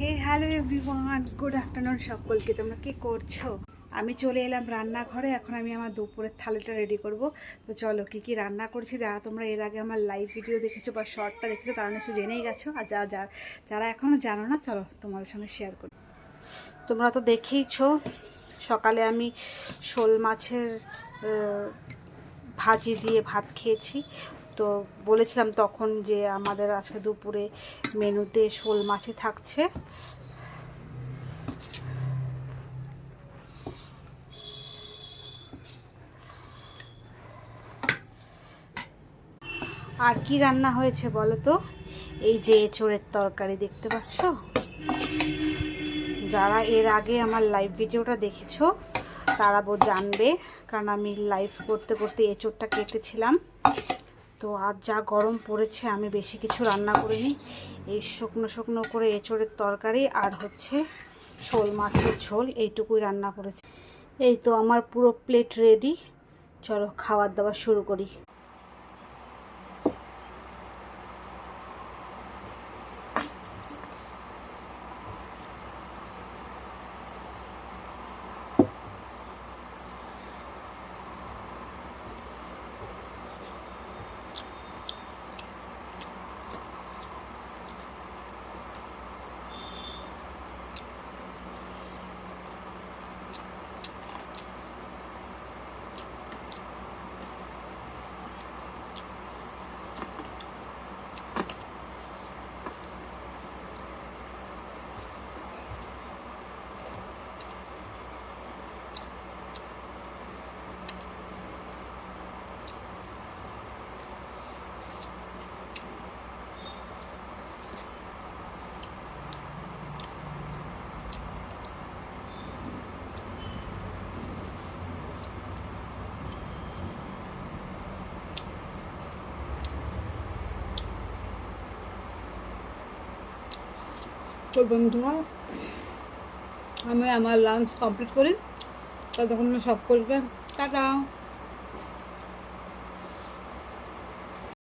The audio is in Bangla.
হে হ্যালো এভরিওয়ান, গুড আফটারনুন সকলকে। তোমরা কি করছো? আমি চলে এলাম রান্নাঘরে। এখন আমি আমার দুপুরের থালিটা রেডি করব। তো চলো কি কি রান্না করছি, যারা তোমরা এর আগে আমার লাইভ ভিডিও দেখেছো বা শর্টটা দেখেছো তারা নিশ্চয়ই জেনেই গেছো, আর যারা এখনও জানো না, চলো তোমাদের সঙ্গে শেয়ার করি। তোমরা তো দেখেইছো, সকালে আমি শোল মাছের ভাজি দিয়ে ভাত খেয়েছি। তো বলেছিলাম তখন যে আমাদের আজকে দুপুরে মেনুতে শোল মাছই থাকছে। আর কি রান্না হয়েছে বলো তো? এই যে এঁচোড়ের তরকারি দেখতে পাচ্ছ। যারা এর আগে আমার লাইভ ভিডিওটা দেখেছো তারা জানবে, কারণ আমি লাইভ করতে করতে এঁচোড়টা কেটেছিলাম। তো আজ যা গরম পড়েছে, আমি বেশি কিছু রান্না করিনি। এই শুকনো শুকনো করে এঁচোড়ের তরকারি আর হচ্ছে শোল মাছের ঝোল, এইটুকুই রান্না করেছি। এই তো আমার পুরো প্লেট রেডি। চলো খাবার দাবার শুরু করি। তো বন্ধুরা, আমি আমার লাঞ্চ কমপ্লিট করি, ততক্ষণ সকলকে টাটা।